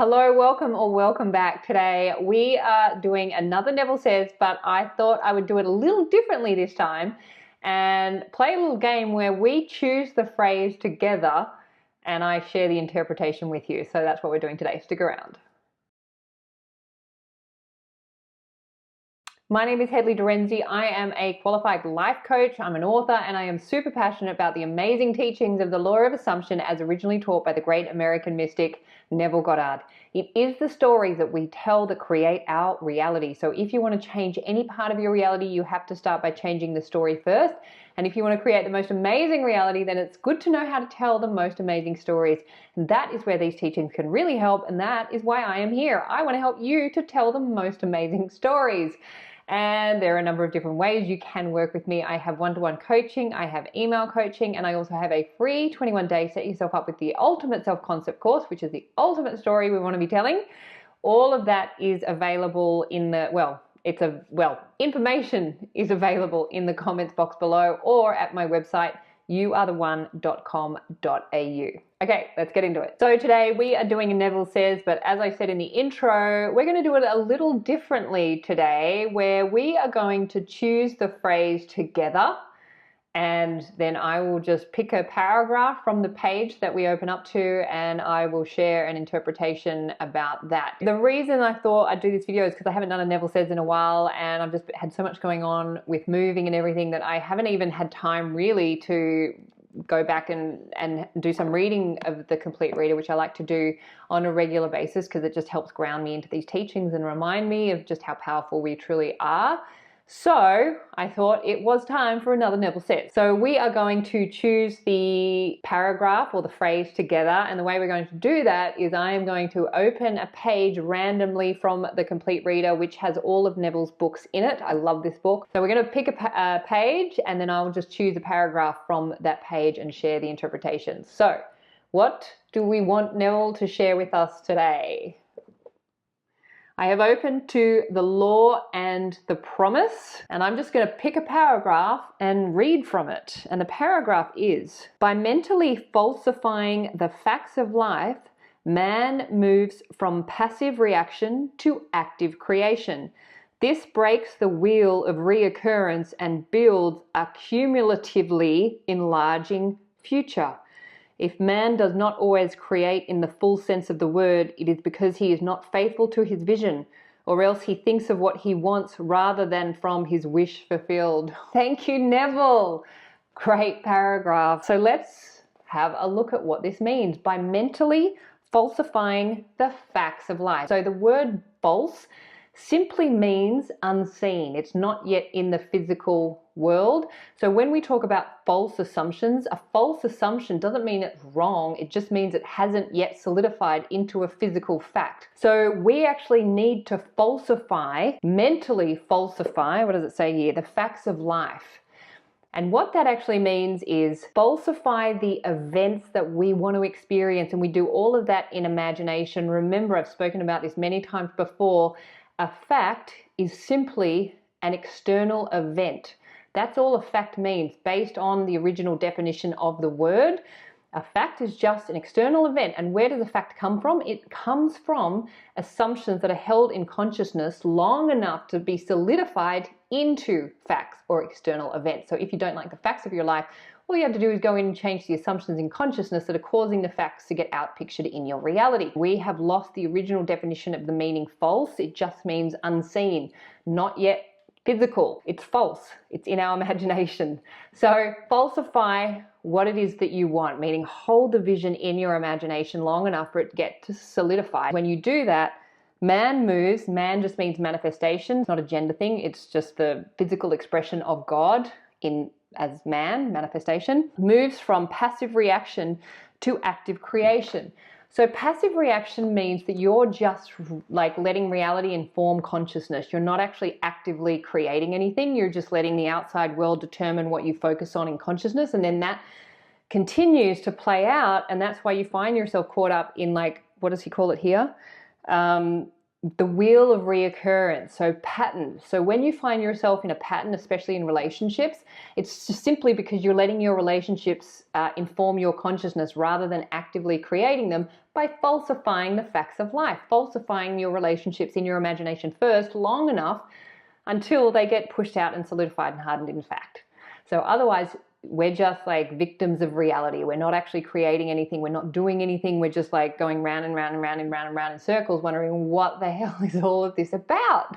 Hello, welcome or welcome back. Today we are doing another Neville Says, but I thought I would do it a little differently this time and play a little game where we choose the phrase together and I share the interpretation with you. So that's what we're doing today. Stick around. My name is Hedley Derenzie. I am a qualified life coach. I'm an author and I am super passionate about the amazing teachings of the law of assumption as originally taught by the great American mystic Neville Goddard. It is the stories that we tell that create our reality. So if you want to change any part of your reality, you have to start by changing the story first. And if you want to create the most amazing reality, then it's good to know how to tell the most amazing stories. And that is where these teachings can really help. And that is why I am here. I want to help you to tell the most amazing stories. And there are a number of different ways you can work with me. I have one-to-one coaching, I have email coaching, and I also have a free 21-day Set Yourself Up with the Ultimate Self-Concept course, which is the ultimate story we want to be telling. All of that is available in the, information is available in the comments box below or at my website, youaretheone.com.au. Okay, let's get into it. So today we are doing a Neville Says, but as I said in the intro, we're going to do it a little differently today, where we are going to choose the phrase together, and then I will just pick a paragraph from the page that we open up to, and I will share an interpretation about that. The reason I thought I'd do this video is because I haven't done a Neville Says in a while, and I've just had so much going on with moving and everything that I haven't even had time really to go back and do some reading of the complete reader, which I like to do on a regular basis because it just helps ground me into these teachings and remind me of just how powerful we truly are. So I thought it was time for another Neville Says. So we are going to choose the paragraph or the phrase together, and the way we're going to do that is I am going to open a page randomly from the complete reader, which has all of Neville's books in it. I love this book. So we're going to pick a page, and then I'll just choose a paragraph from that page and share the interpretation. So what do we want Neville to share with us today? I have opened to the law and the promise, and I'm just going to pick a paragraph and read from it. And the paragraph is, by mentally falsifying the facts of life, man moves from passive reaction to active creation. This breaks the wheel of reoccurrence and builds a cumulatively enlarging future. If man does not always create in the full sense of the word, it is because he is not faithful to his vision, or else he thinks of what he wants rather than from his wish fulfilled. Thank you, Neville. Great paragraph. So let's have a look at what this means by mentally falsifying the facts of life. So the word false simply means unseen. It's not yet in the physical world. So when we talk about false assumptions, a false assumption doesn't mean it's wrong. It just means it hasn't yet solidified into a physical fact. So we actually need to falsify, mentally falsify, what does it say here? The facts of life. And what that actually means is falsify the events that we want to experience. And we do all of that in imagination. Remember, I've spoken about this many times before. A fact is simply an external event. That's all a fact means based on the original definition of the word. A fact is just an external event. And where does a fact come from? It comes from assumptions that are held in consciousness long enough to be solidified into facts or external events. So if you don't like the facts of your life, all you have to do is go in and change the assumptions in consciousness that are causing the facts to get outpictured in your reality. We have lost the original definition of the meaning false. It just means unseen, not yet physical. It's false. It's in our imagination. So falsify what it is that you want, meaning hold the vision in your imagination long enough for it to get to solidify. When you do that, man moves. Man just means manifestation. It's not a gender thing. It's just the physical expression of God as man, manifestation, moves from passive reaction to active creation. So passive reaction means that you're just like letting reality inform consciousness. You're not actually actively creating anything. You're just letting the outside world determine what you focus on in consciousness. And then that continues to play out. And that's why you find yourself caught up in, like, what does he call it here? the wheel of reoccurrence, so patterns. So when you find yourself in a pattern, especially in relationships, it's just simply because you're letting your relationships inform your consciousness rather than actively creating them by falsifying the facts of life, falsifying your relationships in your imagination first long enough until they get pushed out and solidified and hardened in fact. So otherwise, we're just like victims of reality. We're not actually creating anything. We're not doing anything. We're just like going round and round and round and round and round in circles, wondering what the hell is all of this about?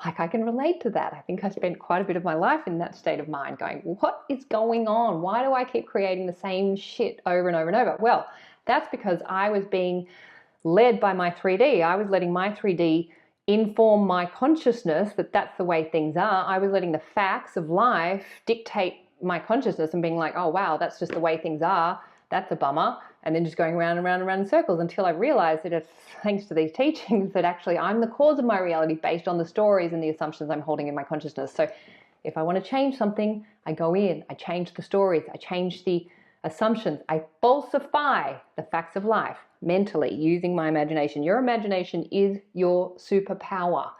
Like, I can relate to that. I think I spent quite a bit of my life in that state of mind going, what is going on? Why do I keep creating the same shit over and over and over? Well, that's because I was being led by my 3D. I was letting my 3D inform my consciousness that that's the way things are. I was letting the facts of life dictate my consciousness and being like, oh wow, that's just the way things are, that's a bummer, and then just going around and round and round in circles until I realized that it's thanks to these teachings that actually I'm the cause of my reality based on the stories and the assumptions I'm holding in my consciousness. So if I want to change something, I go in, I change the stories, I change the assumptions, I falsify the facts of life mentally using my imagination. Your imagination is your superpower.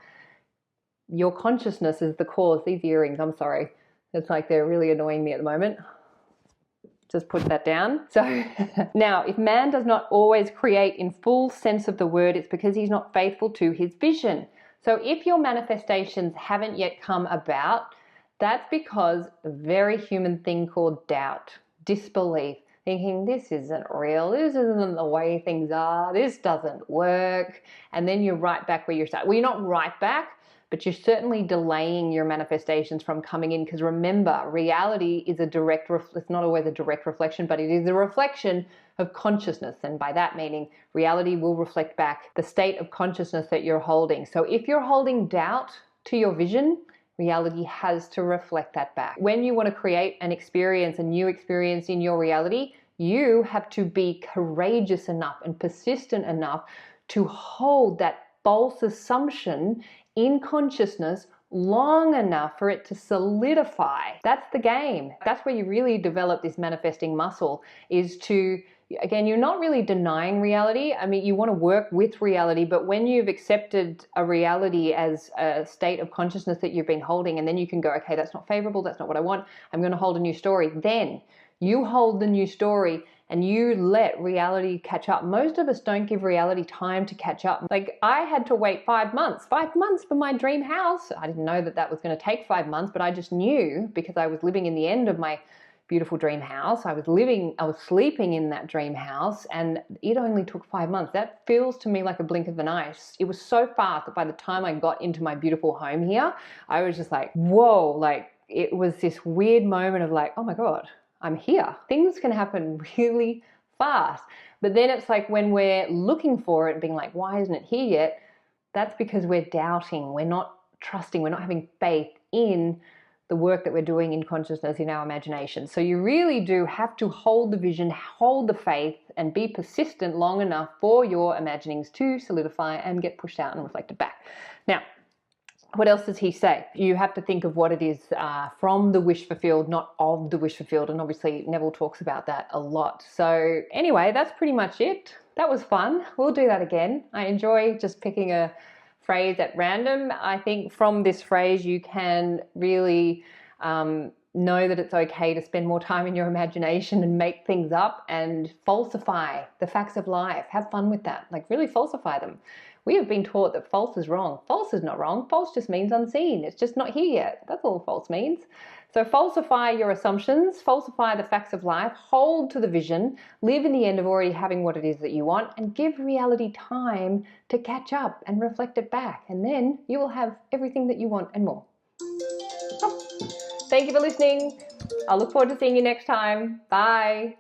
Your consciousness is the cause. These earrings, I'm sorry. It's like they're really annoying me at the moment. Just put that down. So now, if man does not always create in full sense of the word, it's because he's not faithful to his vision. So if your manifestations haven't yet come about, that's because a very human thing called doubt, disbelief, thinking this isn't real, this isn't the way things are, this doesn't work. And then you're right back where you start. Well, you're not right back, but you're certainly delaying your manifestations from coming in, because remember, reality is it's not always a direct reflection, but it is a reflection of consciousness. And by that meaning, reality will reflect back the state of consciousness that you're holding. So if you're holding doubt to your vision, reality has to reflect that back. When you want to create an experience, a new experience in your reality, you have to be courageous enough and persistent enough to hold that false assumption in consciousness long enough for it to solidify. That's the game. That's where you really develop this manifesting muscle, is to, again, you're not really denying reality. I mean, you want to work with reality, but when you've accepted a reality as a state of consciousness that you've been holding, and then you can go, okay, that's not favorable, that's not what I want, I'm going to hold a new story. Then you hold the new story and you let reality catch up. Most of us don't give reality time to catch up. Like, I had to wait 5 months for my dream house. I didn't know that that was going to take 5 months, but I just knew, because I was living in the end of my beautiful dream house. I was sleeping in that dream house, and it only took 5 months. That feels to me like a blink of an eye. It was so fast that by the time I got into my beautiful home here, I was just like, whoa, like it was this weird moment of like, oh my God, I'm here. Things can happen really fast. But then it's like when we're looking for it and being like, why isn't it here yet? That's because we're doubting, we're not trusting, we're not having faith in the work that we're doing in consciousness, in our imagination. So you really do have to hold the vision, hold the faith, and be persistent long enough for your imaginings to solidify and get pushed out and reflected back. Now, what else does he say? You have to think of what it is from the wish fulfilled, not of the wish fulfilled. And obviously Neville talks about that a lot. So anyway, that's pretty much it. That was fun. We'll do that again. I enjoy just picking a phrase at random. I think from this phrase you can really know that it's okay to spend more time in your imagination and make things up and falsify the facts of life. Have fun with that. Like, really falsify them. We have been taught that false is wrong. False is not wrong. False just means unseen. It's just not here yet. That's all false means. So falsify your assumptions, falsify the facts of life, hold to the vision, live in the end of already having what it is that you want, and give reality time to catch up and reflect it back. And then you will have everything that you want and more. Thank you for listening. I'll look forward to seeing you next time. Bye.